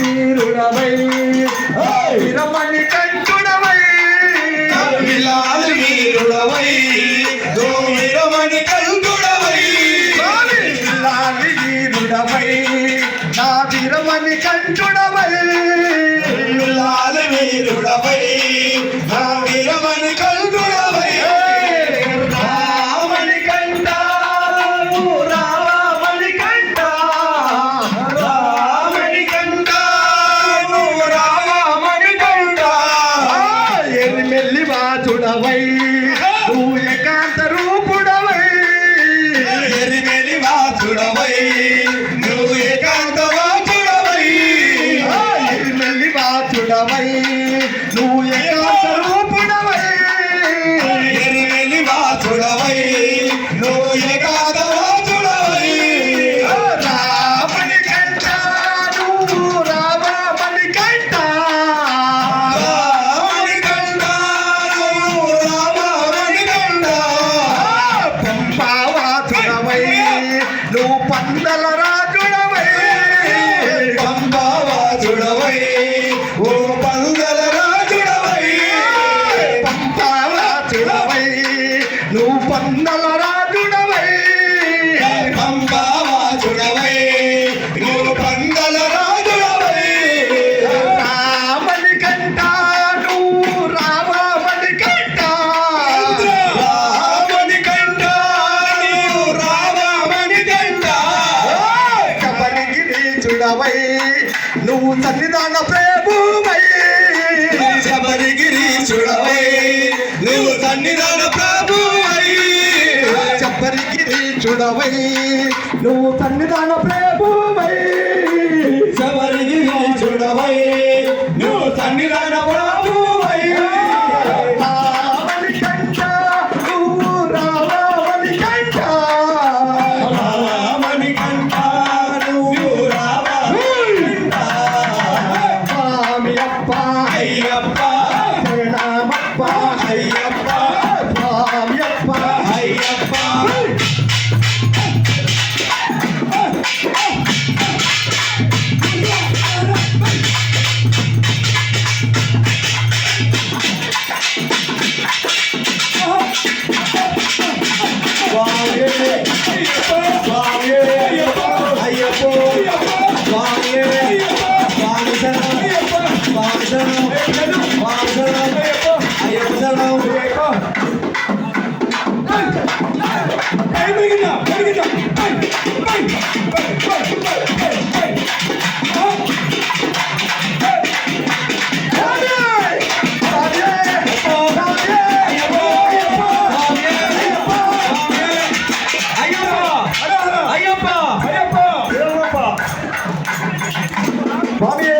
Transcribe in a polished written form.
వీరుడవై వీరమణి కంఠుడవై వీరుడవై వీరమణి కంఠుడవై వీరుడవై నా వీరమణి కంఠుడవై వీరుడవై నా వీరమణి కంఠుడవై వాచుడవై నువ్వు ఏకాంత రూపుడవై ఎరిమెలి వాచుడవై నువ్వు ఏకాంత వాచుడవై ఎరిమెలి వాచుడవై నువ్వు ఏకాంత రూపుడవై ఎరిమెలి వాచుడవై నువ్వు ఏకాంత వాచుడవై రామని కంట నువ్వు రామని కంట నువ్వు పందల రాజుడవై పంపావాజుడవై ఓ పందల రాజుడవై పంపావాజుడవై నువ్వు పందల రాజుడవై పంపావాజుడవై నువ్వు పందల రాజుడవై రామని కంట నువ్వు రామని కంట రామని కంట నీవు రామని కంట శబరిగిరీశుడవై నువ్వు సన్నిధాన ప్రభువై శబరిగిరీశుడవై నువ్వు సన్నిధాన ప్రభువై శబరిగిరీశుడవై నువ్వు సన్నిధాన ప్రభువై శబరిగిరీశుడవై నువ్వు సన్నిధాన ప్రభువై రామని కంట నువ్వు రామని కంట రామని కంట నువ్వు రామని కంట స్వామి అప్ప అయ్యప్ప శరణమప్ప అయ్యప్ప స్వామి అప్ప అయ్యప్ప స్వామి